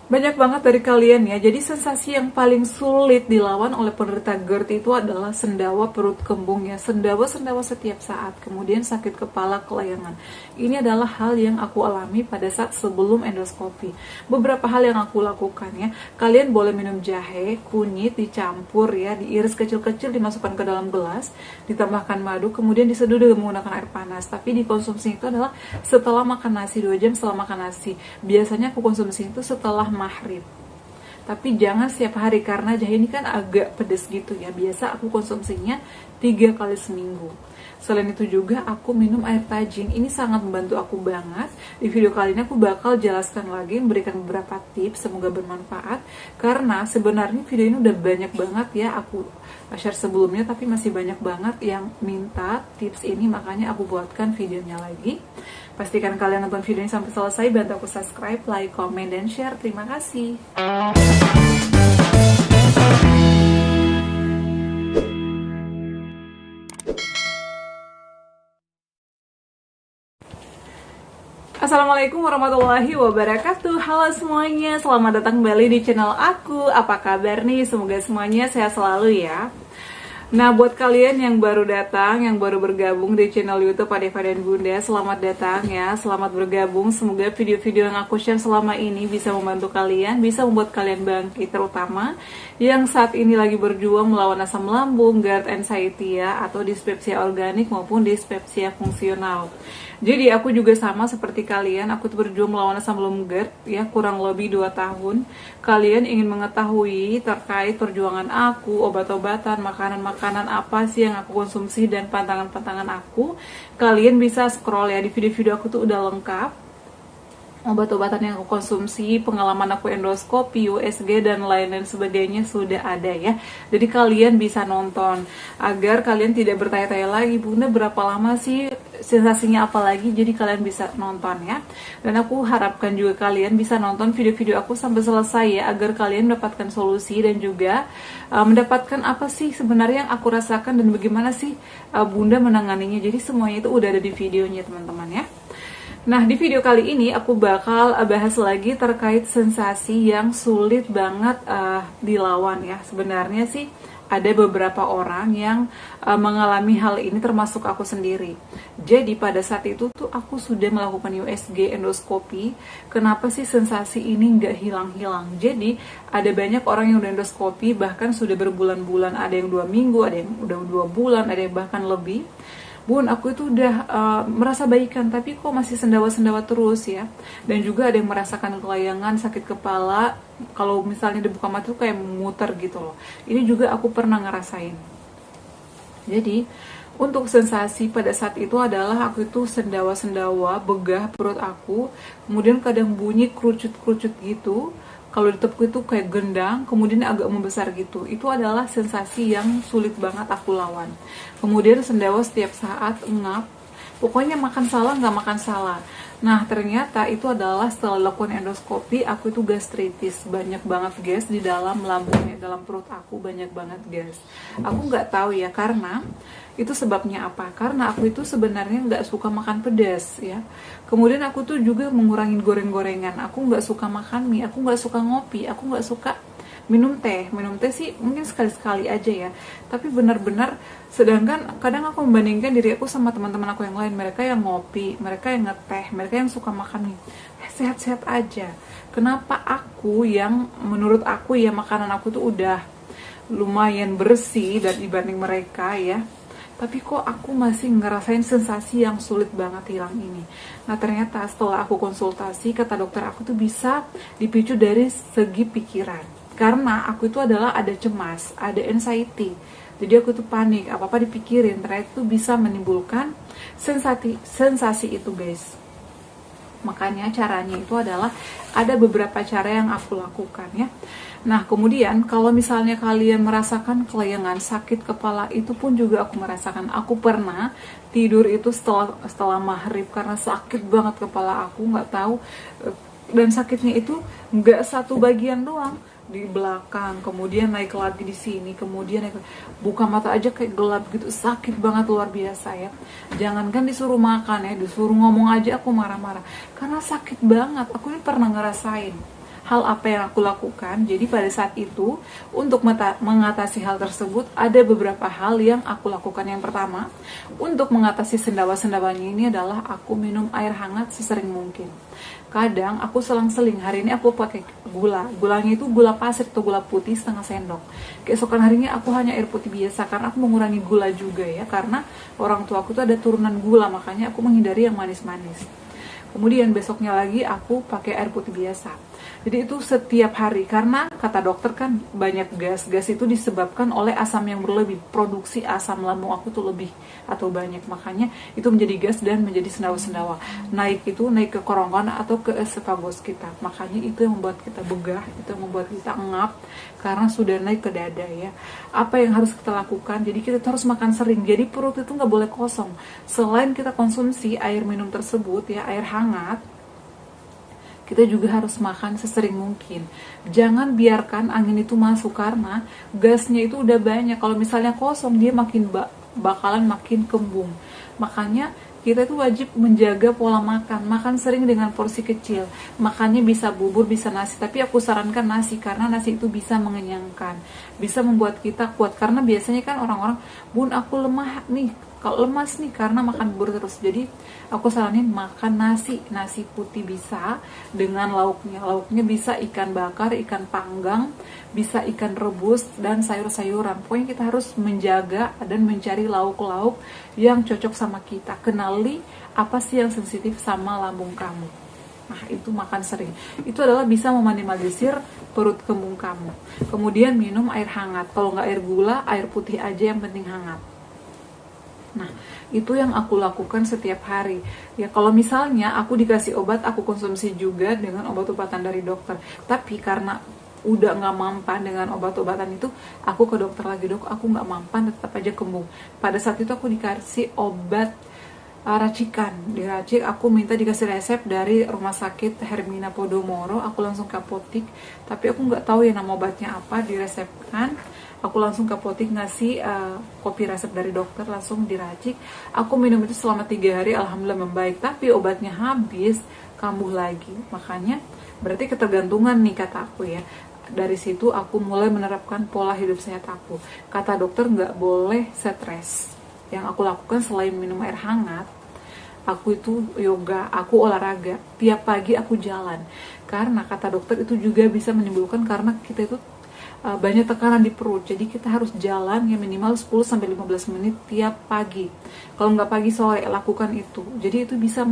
Banyak banget dari kalian ya. Jadi sensasi yang paling sulit dilawan oleh penderita GERD itu adalah sendawa perut kembung ya. Sendawa-sendawa setiap saat. Kemudian sakit kepala, kelayangan. Ini adalah hal yang aku alami pada saat sebelum endoskopi. Beberapa hal yang aku lakukan ya. Kalian boleh minum jahe, kunyit dicampur ya, diiris kecil-kecil, dimasukkan ke dalam gelas, ditambahkan madu, kemudian diseduh dengan menggunakan air panas. Tapi dikonsumsi itu adalah setelah makan nasi, 2 jam setelah makan nasi. Biasanya aku konsumsi itu setelah maghrib. Tapi jangan setiap hari karena jahe ini kan agak pedes gitu ya. Biasa aku konsumsinya 3 kali seminggu. Selain itu juga aku minum air tajin. Ini sangat membantu aku banget. Di video kali ini aku bakal jelaskan lagi, memberikan beberapa tips, semoga bermanfaat. Karena sebenarnya video ini udah banyak banget ya aku share sebelumnya, tapi masih banyak banget yang minta tips ini, makanya aku buatkan videonya lagi. Pastikan kalian nonton video ini sampai selesai, bantu aku subscribe, like, comment, dan share. Terima kasih. Assalamualaikum warahmatullahi wabarakatuh. Halo semuanya, selamat datang kembali di channel aku. Apa kabar nih? Semoga semuanya sehat selalu ya. Nah, buat kalian yang baru datang, yang baru bergabung di channel YouTube Adeva dan Bunda, selamat datang ya, selamat bergabung. Semoga video-video yang aku share selama ini bisa membantu kalian, bisa membuat kalian bangkit, terutama yang saat ini lagi berjuang melawan asam lambung, GERD, anxiety ya, atau dispepsia organik maupun dispepsia fungsional. Jadi aku juga sama seperti kalian, aku tuh berjuang melawan asam lambung GERD ya, kurang lebih 2 tahun. Kalian ingin mengetahui terkait perjuangan aku, obat-obatan, makanan-makanan apa sih yang aku konsumsi dan pantangan-pantangan aku, kalian bisa scroll ya, di video-video aku tuh udah lengkap. Obat-obatan yang aku konsumsi, pengalaman aku endoskopi, USG, dan lain-lain sebagainya sudah ada ya. Jadi kalian bisa nonton, agar kalian tidak bertanya-tanya lagi, Bunda berapa lama sih, sensasinya apa lagi, jadi kalian bisa nonton ya. Dan aku harapkan juga kalian bisa nonton video-video aku sampai selesai ya, agar kalian mendapatkan solusi dan juga mendapatkan apa sih sebenarnya yang aku rasakan dan bagaimana sih Bunda menanganinya. Jadi semuanya itu udah ada di videonya teman-teman ya. Nah, di video kali ini aku bakal bahas lagi terkait sensasi yang sulit banget dilawan ya. Sebenarnya sih ada beberapa orang yang mengalami hal ini, termasuk aku sendiri. Jadi pada saat itu tuh aku sudah melakukan USG endoskopi. Kenapa sih sensasi ini nggak hilang-hilang? Jadi ada banyak orang yang udah endoskopi bahkan sudah berbulan-bulan. Ada yang 2 minggu, ada yang udah 2 bulan, ada yang bahkan lebih. Bun, aku itu udah merasa baikan, tapi kok masih sendawa-sendawa terus ya. Dan juga ada yang merasakan kelayangan, sakit kepala, kalau misalnya dibuka mata tuh kayak muter gitu loh. Ini juga aku pernah ngerasain. Jadi, untuk sensasi pada saat itu adalah aku itu sendawa-sendawa, begah perut aku, kemudian kadang bunyi kerucut-kerucut gitu. Kalau ditepuk itu kayak gendang, kemudian agak membesar gitu. Itu adalah sensasi yang sulit banget aku lawan. Kemudian sendawa setiap saat, ngap. Pokoknya makan salah, nggak makan salah. Nah, ternyata itu adalah setelah lakukan endoskopi, aku itu gastritis. Banyak banget gas di dalam lambungnya, dalam perut aku banyak banget gas. Aku nggak tahu ya, karena itu sebabnya apa? Karena aku itu sebenarnya nggak suka makan pedas ya. Kemudian aku tuh juga mengurangi goreng-gorengan. Aku nggak suka makan mie, aku nggak suka ngopi, aku nggak suka minum teh. Minum teh sih mungkin sekali-sekali aja ya. Tapi benar-benar, sedangkan kadang aku membandingkan diri aku sama teman-teman aku yang lain. Mereka yang ngopi, mereka yang ngeteh, mereka yang suka makan mie. Sehat-sehat aja. Kenapa aku yang menurut aku ya makanan aku tuh udah lumayan bersih dan dibanding mereka ya, tapi kok aku masih ngerasain sensasi yang sulit banget hilang ini. Nah, ternyata setelah aku konsultasi, kata dokter aku tuh bisa dipicu dari segi pikiran. Karena aku itu adalah ada cemas, ada anxiety. Jadi aku tuh panik, apa-apa dipikirin. Ternyata itu bisa menimbulkan sensasi itu guys. Makanya caranya itu adalah ada beberapa cara yang aku lakukan ya. Nah, kemudian kalau misalnya kalian merasakan kelayangan, sakit kepala, itu pun juga aku merasakan. Aku pernah tidur itu setelah maghrib karena sakit banget kepala aku, nggak tahu. Dan sakitnya itu nggak satu bagian doang, di belakang, kemudian naik lagi di sini, kemudian naik, buka mata aja kayak gelap gitu, sakit banget luar biasa ya. Jangankan disuruh makan ya, disuruh ngomong aja aku marah-marah karena sakit banget. Aku ini pernah ngerasain. hal apa yang aku lakukan. Jadi pada saat itu untuk mengatasi hal tersebut ada beberapa hal yang aku lakukan. Yang pertama, untuk mengatasi sendawa-sendawanya ini adalah aku minum air hangat sesering mungkin. Kadang aku selang-seling, hari ini aku pakai gulanya itu gula pasir atau gula putih setengah sendok. Keesokan harinya aku hanya air putih biasa, karena aku mengurangi gula juga ya, karena orang tua aku tuh ada turunan gula, makanya aku menghindari yang manis-manis. Kemudian besoknya lagi aku pakai air putih biasa. Jadi itu setiap hari, karena kata dokter kan banyak gas itu disebabkan oleh asam yang berlebih, produksi asam lambung aku tuh lebih atau banyak, makanya itu menjadi gas dan menjadi sendawa-sendawa, naik ke kerongkongan atau ke esophagus kita, makanya itu yang membuat kita begah, itu yang membuat kita engap karena sudah naik ke dada ya. Apa yang harus kita lakukan? Jadi kita harus makan sering, jadi perut itu nggak boleh kosong. Selain kita konsumsi air minum tersebut ya, air hangat, kita juga harus makan sesering mungkin. Jangan biarkan angin itu masuk, karena gasnya itu udah banyak. Kalau misalnya kosong, dia bakalan makin kembung. Makanya kita itu wajib menjaga pola makan sering dengan porsi kecil. Makannya bisa bubur, bisa nasi, tapi aku sarankan nasi, karena nasi itu bisa mengenyangkan, bisa membuat kita kuat. Karena biasanya kan orang-orang, "Bun, aku lemah nih, kalau lemas nih karena makan bubur terus." Jadi aku saranin makan nasi putih bisa dengan lauknya bisa ikan bakar, ikan panggang, bisa ikan rebus, dan sayur-sayuran. Pokoknya kita harus menjaga dan mencari lauk-lauk yang cocok sama kita. Kenali apa sih yang sensitif sama lambung kamu. Nah, itu makan sering. Itu adalah bisa meminimalisir perut kembung kamu. Kemudian minum air hangat. Kalau nggak air gula, air putih aja, yang penting hangat. Nah, itu yang aku lakukan setiap hari. Ya, kalau misalnya aku dikasih obat, aku konsumsi juga dengan obat-obatan dari dokter. Tapi karena udah nggak mampan dengan obat-obatan itu, aku ke dokter lagi, "Dok, aku nggak mampan, tetap aja kembung." Pada saat itu aku dikasih obat racikan, diracik. Aku minta dikasih resep dari rumah sakit Hermina Podomoro. Aku langsung ke apotik, tapi aku nggak tahu ya nama obatnya apa, diresepkan. Aku langsung ke apotik ngasih kopi resep dari dokter, langsung diracik. Aku minum itu selama 3 hari, alhamdulillah membaik. Tapi obatnya habis, kambuh lagi. Makanya berarti ketergantungan nih, kata aku ya. Dari situ aku mulai menerapkan pola hidup sehat aku. Kata dokter nggak boleh stres. Yang aku lakukan selain minum air hangat, aku itu yoga, aku olahraga. Tiap pagi aku jalan. Karena kata dokter itu juga bisa menimbulkan, karena kita itu banyak tekanan di perut. Jadi kita harus jalan ya minimal 10-15 menit tiap pagi. Kalau nggak pagi, sore, lakukan itu. Jadi itu bisa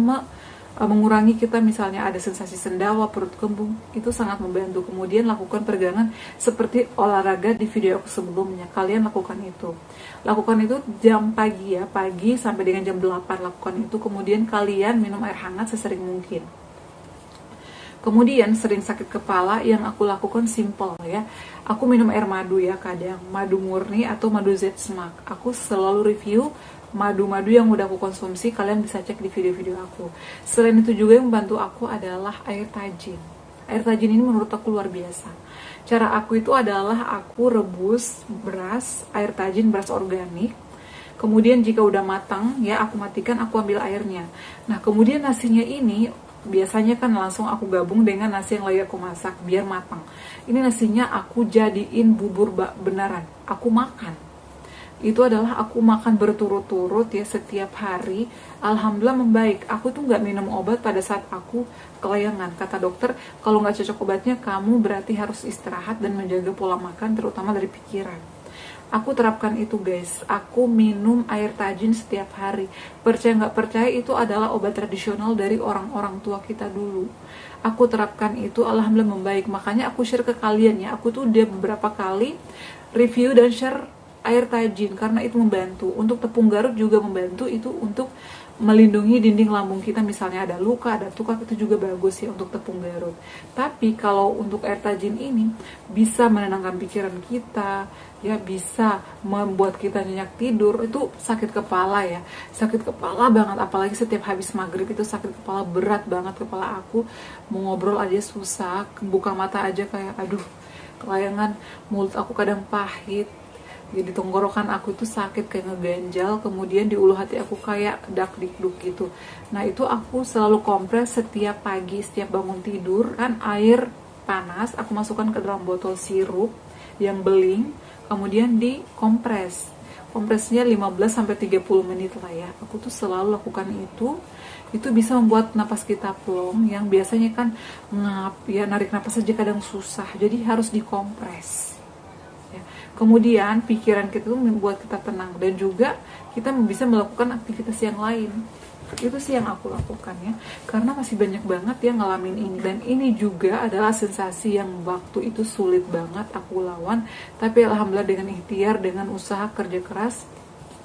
mengurangi kita misalnya ada sensasi sendawa, perut kembung, itu sangat membantu. Kemudian lakukan peregangan seperti olahraga di video aku sebelumnya. Kalian lakukan itu. Lakukan itu jam pagi ya, pagi sampai dengan jam 8 lakukan itu. Kemudian kalian minum air hangat sesering mungkin. Kemudian sering sakit kepala, yang aku lakukan simple ya. Aku minum air madu ya, kadang madu murni atau madu Z-Smack. Aku selalu review madu-madu yang udah aku konsumsi, kalian bisa cek di video-video aku. Selain itu juga yang membantu aku adalah air tajin. Air tajin ini menurut aku luar biasa. Cara aku itu adalah aku rebus air tajin beras organik. Kemudian jika udah matang ya, aku matikan, aku ambil airnya. Nah, kemudian nasinya ini biasanya kan langsung aku gabung dengan nasi yang lagi aku masak biar matang. Ini nasinya aku jadiin bubur beneran, aku makan. Itu adalah aku makan berturut-turut ya setiap hari. Alhamdulillah membaik. Aku tuh nggak minum obat pada saat aku kelayangan. Kata dokter, kalau nggak cocok obatnya, kamu berarti harus istirahat dan menjaga pola makan, terutama dari pikiran. Aku terapkan itu guys. Aku minum air tajin setiap hari. Percaya nggak percaya, itu adalah obat tradisional dari orang-orang tua kita dulu. Aku terapkan itu, alhamdulillah membaik. Makanya aku share ke kalian ya. Aku tuh udah beberapa kali review dan share air tajin karena itu membantu. Untuk tepung Garut juga membantu, itu untuk melindungi dinding lambung kita, misalnya ada luka, ada tukak, itu juga bagus ya untuk tepung Garut. Tapi kalau untuk air tajin ini bisa menenangkan pikiran kita, ya bisa membuat kita nyenyak tidur. Itu sakit kepala ya, sakit kepala banget, apalagi setiap habis maghrib itu sakit kepala berat banget. Kepala aku mau ngobrol aja susah, buka mata aja kayak aduh kelayangan, mulut aku kadang pahit. Jadi tenggorokan aku itu sakit kayak ngeganjal, kemudian di ulu hati aku kayak dak-dikduk gitu. Nah itu aku selalu kompres setiap pagi, setiap bangun tidur. Kan air panas, aku masukkan ke dalam botol sirup yang beling, kemudian dikompres. Kompresnya 15-30 menit lah ya. Aku tuh selalu lakukan itu. Itu bisa membuat napas kita plong, yang biasanya kan ngap ya, narik napas aja kadang susah. Jadi harus dikompres. Ya. Kemudian pikiran kita tuh membuat kita tenang, dan juga kita bisa melakukan aktivitas yang lain. Itu sih yang aku lakukan ya, karena masih banyak banget yang ngalamin ini, dan ini juga adalah sensasi yang waktu itu sulit banget aku lawan, tapi alhamdulillah dengan ikhtiar, dengan usaha kerja keras,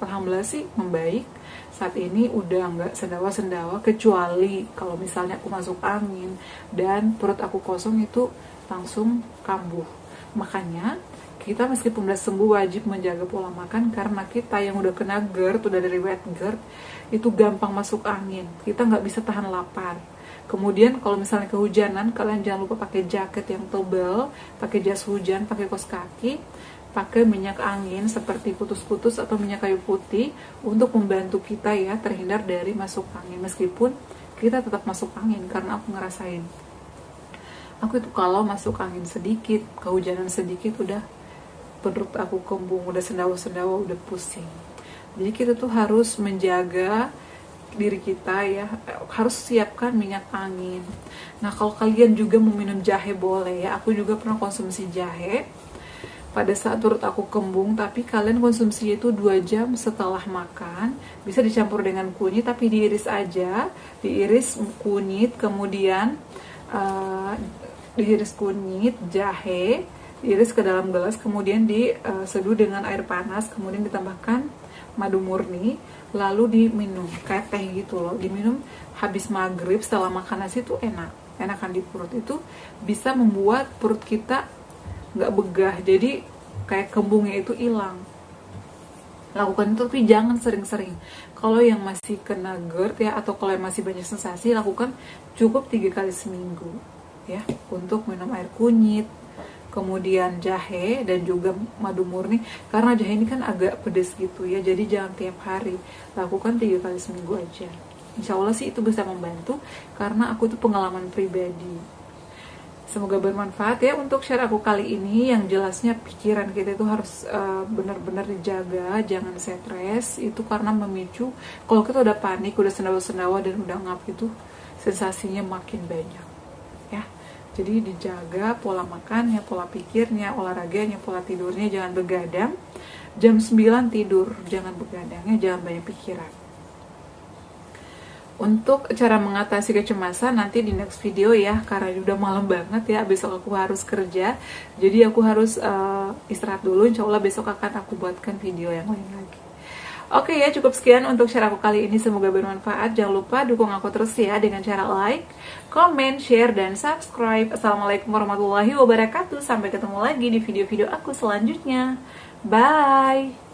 alhamdulillah sih membaik. Saat ini udah nggak sendawa-sendawa, kecuali kalau misalnya aku masuk angin dan perut aku kosong, itu langsung kambuh. Makanya kita meskipun udah sembuh wajib menjaga pola makan, karena kita yang udah kena GERD, udah dari wet GERD, itu gampang masuk angin, kita nggak bisa tahan lapar. Kemudian kalau misalnya kehujanan, kalian jangan lupa pakai jaket yang tebal, pakai jas hujan, pakai kaos kaki, pakai minyak angin seperti putus-putus atau minyak kayu putih untuk membantu kita ya terhindar dari masuk angin. Meskipun kita tetap masuk angin, karena aku ngerasain, aku itu kalau masuk angin sedikit, kehujanan sedikit, udah perut aku kembung, udah sendawa-sendawa, udah pusing. Jadi kita tuh harus menjaga diri kita ya, harus siapkan minyak angin. Nah, kalau kalian juga mau minum jahe boleh ya, aku juga pernah konsumsi jahe pada saat perut aku kembung, tapi kalian konsumsi itu 2 jam setelah makan. Bisa dicampur dengan kunyit, tapi diiris aja, diiris kunyit, kemudian diiris kunyit, jahe, diiris ke dalam gelas, kemudian diseduh dengan air panas, kemudian ditambahkan madu murni, lalu diminum kayak teh gitu loh. Diminum habis maghrib setelah makan nasi itu enakan di perut. Itu bisa membuat perut kita nggak begah, jadi kayak kembungnya itu hilang. Lakukan itu, tapi jangan sering-sering. Kalau yang masih kena GERD ya, atau kalau yang masih banyak sensasi, lakukan cukup 3 kali seminggu ya, untuk minum air kunyit, kemudian jahe, dan juga madu murni. Karena jahe ini kan agak pedes gitu ya, jadi jangan tiap hari, lakukan 3 kali seminggu aja. Insya Allah sih itu bisa membantu, karena aku tuh pengalaman pribadi. Semoga bermanfaat ya untuk share aku kali ini, yang jelasnya pikiran kita itu harus benar-benar dijaga, jangan stres. Itu karena memicu, kalau kita udah panik, udah sendawa-sendawa, dan udah ngap, itu sensasinya makin banyak ya. Jadi dijaga pola makannya, pola pikirnya, olahraganya, pola tidurnya, jangan begadang. Jam 9 tidur, jangan begadangnya, jangan banyak pikiran. Untuk cara mengatasi kecemasan nanti di next video ya, karena udah malam banget ya, besok aku harus kerja, jadi aku harus istirahat dulu. Insya Allah besok akan aku buatkan video yang lain lagi. Oke ya, cukup sekian untuk share aku kali ini, semoga bermanfaat. Jangan lupa dukung aku terus ya dengan cara like, comment, share, dan subscribe. Assalamualaikum warahmatullahi wabarakatuh. Sampai ketemu lagi di video-video aku selanjutnya. Bye.